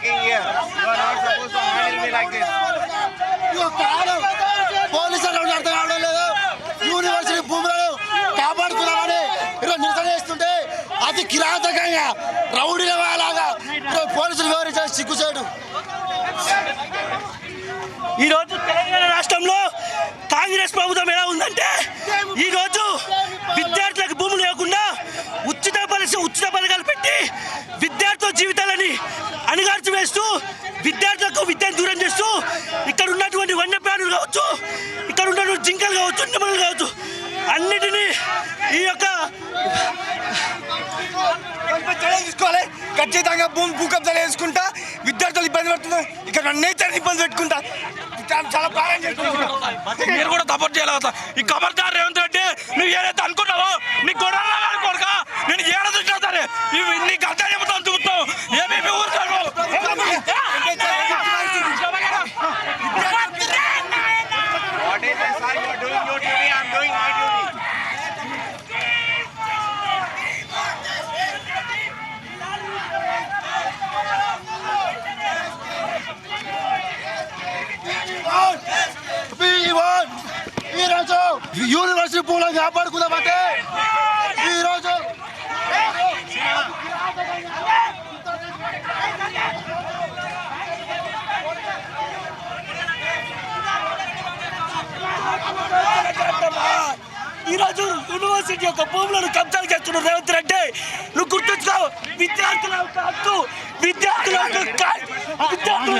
talking here. You are not supposed to handle me like this. పోలీసులు అర్థం కావడం లేదు. యూనివర్సిటీ భూములను కాపాడుతున్నామని ఈరోజు నిరసన చేస్తుంటే అతి కిరాతకంగా రౌడీల లాగా పోలీసులు వివరించారు. సిగ్గుచేడు. ఈరోజు తెలంగాణ రాష్ట్రంలో కాంగ్రెస్ ప్రభుత్వం ఎలా ఉందంటే ఈరోజు విద్యార్థులకు భూములు లేకుండా ఉచిత పథకాలు పెట్టి విద్యార్థుల జీవితాలని అణగార్చి వేస్తూ విద్యార్థులకు విద్యను దూరం చేస్తూ ఇక్కడ ఉన్నటువంటి వన్యప్రాణులు కావచ్చు, ఇక్కడ ఉన్నటువంటి జింకలు కావచ్చు, నెమలు కావచ్చు, అన్నిటినీ ఈ యొక్క తీసుకోవాలి. ఖచ్చితంగా భూ కబ్జాలు వేసుకుంటా విద్యార్థులు ఇబ్బంది పడుతున్నారు. ఇక్కడ నేచర్ ఇబ్బంది పెట్టుకుంటా చాలా బాగా మీరు కూడా సపోర్ట్ చేయాలి. ఈ ఖబర్దార్ రేవంత్ రెడ్డి, నువ్వు ఏదైతే అనుకున్నావో నీ గొడవలు అనుకోక నేను ఏడ చూసినా సరే నీకు అర్థం చెబుతాను చూస్తావు. ఏమేమి ఊరుతాను What is this, sir? You are doing your duty. I am doing my duty. ఈరోజు యూనివర్సిటీ భూములను కాపాడుకుందామంటే ఈరోజు ఈరోజు యూనివర్సిటీ యొక్క భూములను కబ్జాలు చేస్తున్నారు రేవంత్ రెడ్డి. నువ్వు గుర్తుంచుకో, విద్యార్థుల యొక్క హక్కు, విద్యార్థుల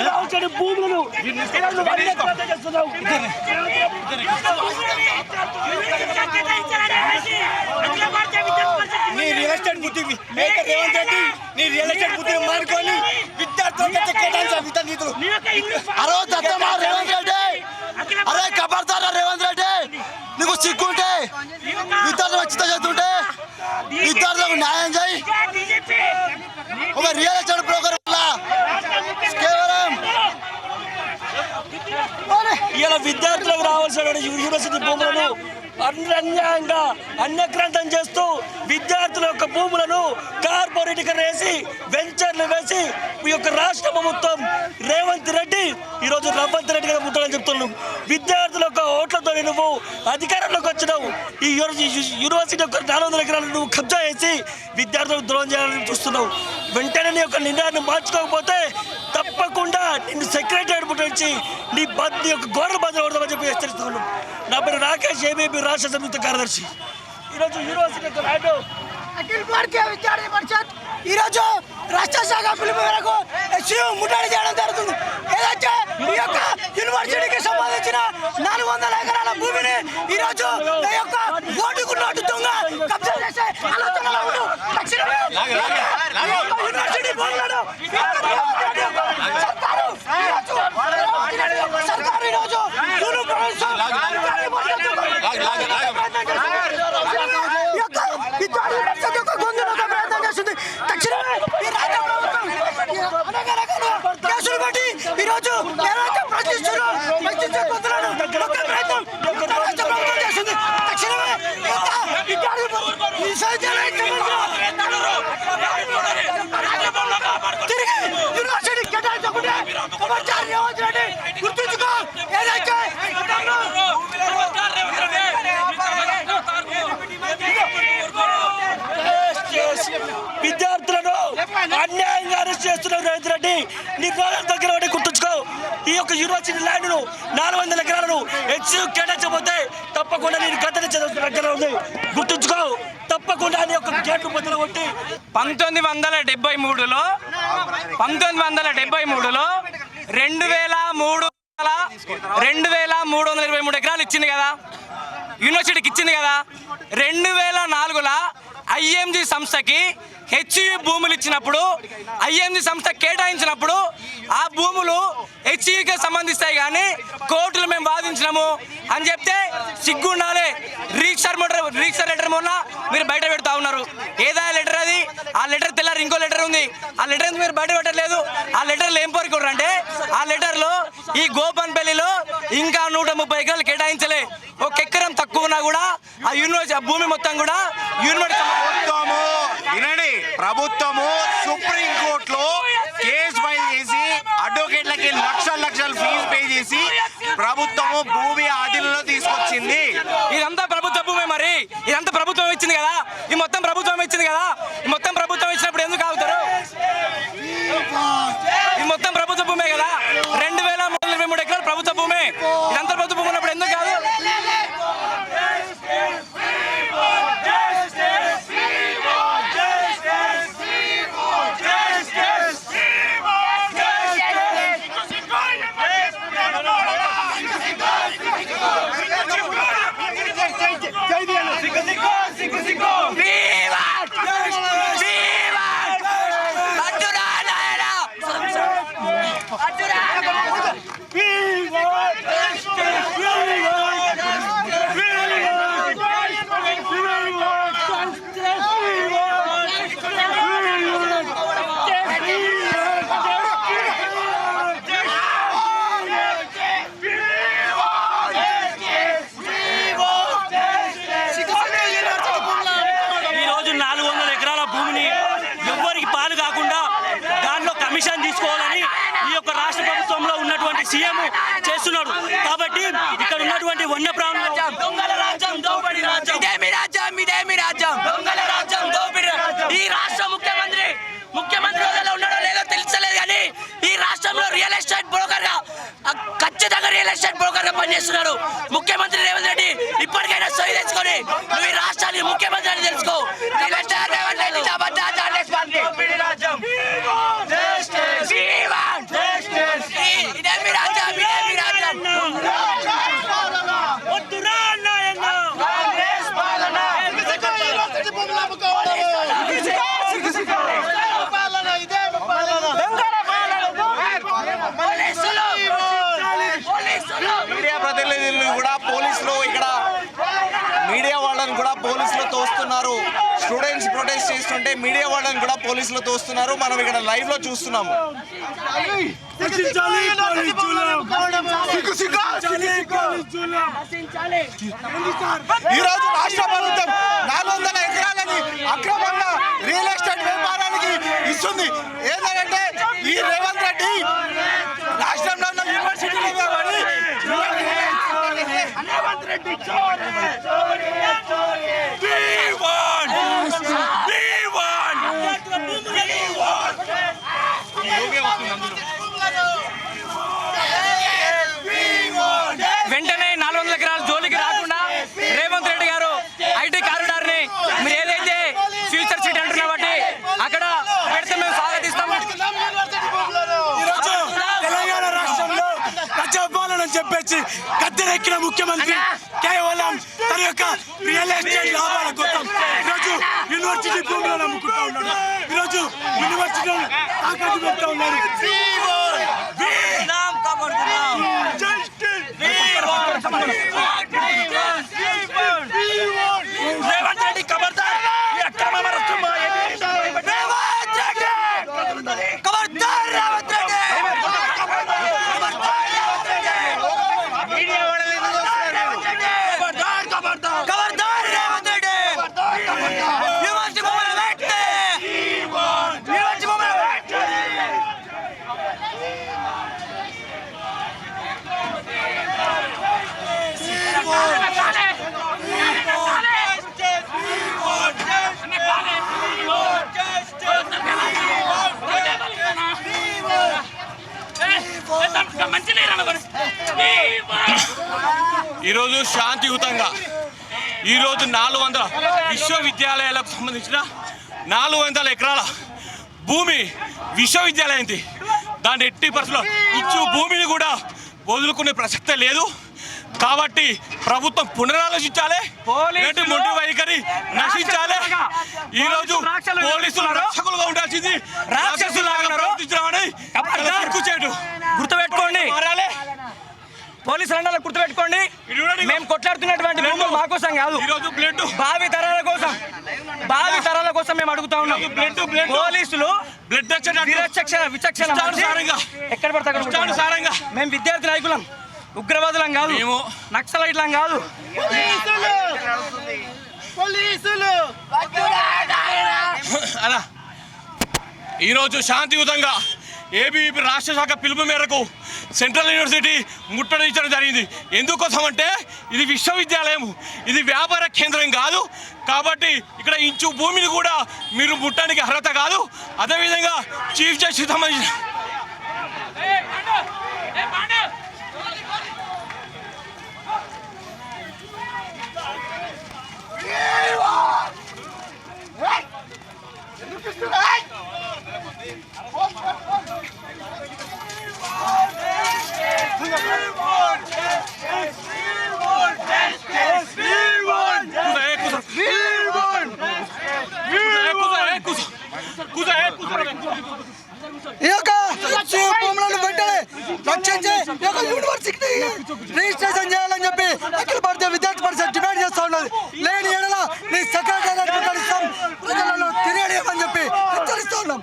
రావాల్సిన భూములను చేస్తున్నావు. నీ రియల్ ఎస్టేట్ బుద్ధి రేవంత్ రెడ్డి, నీ రియల్ ఎస్టేట్ బుద్ధి మానుకొని విద్యార్థులకు కేటాయించాలి నిధులు. రేవంత్ రెడ్డి, అరే ఖబర్దారా రేవంత్ రెడ్డి, నీకు సిగ్గుంటే విద్యార్థులు వచ్చిత చేస్తుంటే విద్యార్థులకు న్యాయం చేయి. ఒక రియల్ ఎస్టేట్ బ్రోకర్ కేవలం ఇలా విద్యార్థులకు రావాల్సిన యూనివర్సిటీ భూములను అన్యాయంగా అన్యక్రాంతం చేస్తూ విద్యార్థుల యొక్క భూములను కార్పొరేటీకరణ వేసి వెంచర్లు వేసి ఈ యొక్క రాష్ట్ర ప్రభుత్వం రేవంత్ రెడ్డి ఈరోజు రేవంత్ రెడ్డి గారు ముట్టాలని చెప్తున్నాం. విద్యార్థుల యొక్క ఓట్లతో నువ్వు అధికారంలోకి వచ్చినావు. ఈ యూనివర్సిటీ యొక్క 400 ఎకరాలను నువ్వు కబ్జా చేసి విద్యార్థులకు ద్రోహం చేయాలని చూస్తున్నావు. వెంటనే నీ యొక్క నిర్ణయాన్ని మార్చుకోకపోతే తప్పకుండా నిన్ను సెక్రటరీ పుట్టించి నీ యొక్క గోడల బదులు కొడదామని చెప్పి హెచ్చరిస్తున్నాను. నా పేరు రాకేష్, ఏబీపీ రాష్ట్ర సంయుక్త కార్యదర్శి. ఈరోజు యూనివర్సిటీ యొక్క నాయుడు అఖిల భారతీయ విద్యార్థి పరిషత్ ఈరోజు రాష్ట్ర శాఖ పిలుపు మేరకు ఎస్యూ ముట్టడి చేయడం జరుగుతుంది. ఏదైతే ఈ యొక్క యూనివర్సిటీకి సంబంధించిన 400 ఎకరాల భూమిని ఈరోజు ఈ యొక్క ఓటుకు నోటు దొంగ కబ్జా చేసే ఆలోచనలో ఉంటూ తక్షణమే యూనివర్సిటీ భూములను సర్కారు ఈరోజు కేసులు పెట్టి ఈరోజు ఎవరైతే ప్రశ్నించే గొంతులను రాష్ట్ర ప్రభుత్వం చేస్తుంది. తక్షణమే తిరిగి యూనివర్సిటీ కేటాయించకుండా రేవంత్ రెడ్డి గుర్తుంచుకో. ఏదైతే విద్యార్థులను అన్యాయంగా అరెస్ట్ చేస్తున్నారు రేవంత్ రెడ్డి. నీ ప్రాణాల దగ్గర పడి గుర్తుంచుకో. ఈ యొక్క యూనివర్సిటీ ల్యాండ్ను 400 ఎకరాలను హెచ్యూ కేటాయించబోతే తప్పకుండా నేను కథనించే దగ్గర ఉంది. గుర్తుంచుకో, తప్పకుండా నీ యొక్క గేట్లు బదులు కొట్టి 1973లో 2323 ఎకరాలు ఇచ్చింది కదా, యూనివర్సిటీకి ఇచ్చింది కదా. 2004లో ఐఎంజీ సంస్థకి హెచ్యూ భూములు ఇచ్చినప్పుడు, ఐఎంజీ సంస్థ కేటాయించినప్పుడు ఆ భూములు హెచ్యూకి సంబంధిస్తాయి కానీ కోర్టులు మేము వాదించినాము అని చెప్తే సిగ్గు ఉండాలి. రీక్షర్ లెటర్ మొన్న మీరు బయట పెడతా ఉన్నారు. ఏదా లెటర్ అది? ఆ లెటర్ తెల్లారు ఇంకో లెటర్ ఉంది. ఆ లెటర్ మీరు బయట పెట్టలేదు. ఆ లెటర్లో ఏం కోరుకోరు అంటే ఆ లెటర్లో ఈ గోపన్పల్లిలో ఇంకా 130 ఎకరాలు కేటాయించలే. ఒక ఎకరం తక్కువ ఉన్నా కూడా ఆ యూనివర్సిటీ ఆ భూమి మొత్తం కూడా యూనివర్సిటీ ప్రభుత్వము సుప్రీం కోర్టులో కేసు ఫైల్ చేసి ప్రభుత్వము భూమి ఆధీనంలో తీసుకొచ్చింది. ఇదంతా ప్రభుత్వ భూమే, మరి ఇదంతా ప్రభుత్వం ఇచ్చింది కదా, ఈ మొత్తం ప్రభుత్వం ఇచ్చింది కదా, ఈ మొత్తం ప్రభుత్వం ఇచ్చినప్పుడు ఎందుకు ఆగుతారు? ఈ మొత్తం ప్రభుత్వ భూమే కదా, 2323 ఎకరాలు ప్రభుత్వ భూమే, ఇదంతా ప్రభుత్వ భూమి ఉన్నప్పుడు ఎందుకు కాదు? సీఎం చేస్తున్నాడు కాబట్టి ఇక్కడ ఉన్నటువంటి వన్యప్రాణులు దొంగల రాజ్యం, దోపిడీ రాజ్యం, ఇదేమి రాజ్యం, ఇదేమి రాజ్యం, దొంగల రాజ్యం, దోపిడీ. ఈ రాష్ట్ర ముఖ్యమంత్రి హోదాలో ఉన్నాడో లేదో తెలుసలేదు, కానీ ఈ రాష్ట్రంలో రియల్ ఎస్టేట్ బ్రోకర్ గా, ఖచ్చితంగా రియల్ ఎస్టేట్ బ్రోకర్ గా పనిచేస్తున్నాడు ముఖ్యమంత్రి రేవంత్ రెడ్డి. ఇప్పటికైనా సరి తెచ్చుకొని నువ్వు ఈ రాష్ట్రానికి ముఖ్యమంత్రి అని తెలుసుకో. రేవంత్ రెడ్డి దోపిడీ రాజ్యం, ఇదేమి రాజ్యం, ఇదేమి రాజ్యం. మీడియా ప్రతినిధులు కూడా పోలీసులు ఇక్కడ మీడియా వాళ్ళని కూడా పోలీసులు తోస్తున్నారు. స్టూడెంట్స్ ప్రొటెస్ట్ చేస్తుంటే మీడియా వాళ్ళని కూడా పోలీసులు తోస్తున్నారు. మనం ఇక్కడ లైవ్ లో చూస్తున్నాము. ఈ రోజు రాష్ట్ర ప్రభుత్వం 400 ఎకరాలని అక్రమంగా రియల్ ఎస్టేట్ వ్యాపారానికి ఇస్తుంది. ఏంటంటే ఈ రేవంత్ రెడ్డి రాష్ట్రంలో ఉన్న యూనివర్సిటీలు వెంటనే 400 ఎకరాల జోలికి రాకుండా రేవంత్ రెడ్డి గారు ఐటీ కారిడార్ ని మీరు ఏదైతే ఫ్యూచర్ సిటీ అంటున్నా బట్టి అక్కడ పెడితే మేము స్వాగతిస్తాము. తెలంగాణ రాష్ట్రంలో ప్రజాపాలన చెప్పేసి గద్దెనెక్కిన ముఖ్యమంత్రి కేవలం తన యొక్క రియల్ ఎస్టేట్ లాభాల కోసం ఈరోజు యూనివర్సిటీ భూములను అమ్ముకుంటా ఉన్నాడు. ఈరోజు యూనివర్సిటీలను తాకట్టు పెడతా ఉన్నారు. రేవంత్ రెడ్డి ఖబర్దార్, ఈ అక్రమ ఈరోజు శాంతియుతంగా ఈరోజు 400 విశ్వవిద్యాలయాలకు సంబంధించిన 400 ఎకరాల భూమి విశ్వవిద్యాలయంది. దాన్ని 80% ఇచ్చు భూమిని కూడా వదులుకునే ప్రసక్తే లేదు. కాబట్టి ప్రభుత్వం పునరాలోచించాలి, మొండి వైఖరి నశించాలి. ఈ రోజు పోలీసులు రక్షకులుగా ఉండాల్సింది రాక్షసులాగా ప్రవర్తించమని గుర్తుపెట్టుకోండి. పోలీసులు అన్న గుర్తుపెట్టుకోండి, మేము కొట్లాడుతున్నటువంటి భూములు మా కోసం కాదు, భావి తరాల కోసం మేము అడుగుతా ఉన్నాం. పోలీసులు విచక్షణ ఎక్కడ పడతా మేము విద్యార్థి నాయకులం, ఉగ్రవాదులం కాదు, నక్సలైట్లం కాదు. అలా ఈరోజు శాంతియుతంగా ఏబీవీపీ రాష్ట్ర శాఖ పిలుపు మేరకు సెంట్రల్ యూనివర్సిటీ ముట్టడించడం జరిగింది. ఎందుకోసం అంటే ఇది విశ్వవిద్యాలయం, ఇది వ్యాపార కేంద్రం కాదు. కాబట్టి ఇక్కడ ఇంచు భూమిని కూడా మీరు ముట్టడానికి అర్హత కాదు. అదేవిధంగా చీఫ్ జస్టిస్ సంబంధించిన ఈ యొక్క భూములను వెంటనే రక్షించి ఈ యొక్క యూనివర్సిటీ రిజిస్ట్రేషన్ చేయాలని చెప్పి అఖిల భారతీయ విద్యార్థి పరిషత్ డిమాండ్ చేస్తూ ఉన్నది. లేని ఎడల నీ సెక్రటరీ ముట్టడిస్తాం, ప్రజలను తినేయమని చెప్పి హెచ్చరిస్తూ ఉన్నాం.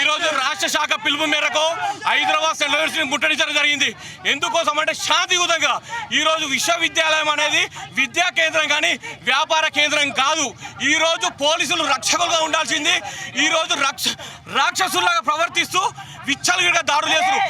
ఈరోజు రాష్ట్ర శాఖ పిలుపు మేరకు హైదరాబాద్ సెంట్రల్ యూనివర్సిటీ ముట్టడించడం జరిగింది. ఎందుకోసం అంటే శాంతియుతంగా. ఈరోజు విశ్వవిద్యాలయం అనేది విద్యా కేంద్రం కానీ వ్యాపార కేంద్రం కాదు. ఈరోజు పోలీసులు రక్షకులుగా ఉండాల్సింది ఈరోజు రాక్షసులాగా ప్రవర్తిస్తూ విచ్చలవిడిగా దాడులు చేస్తారు.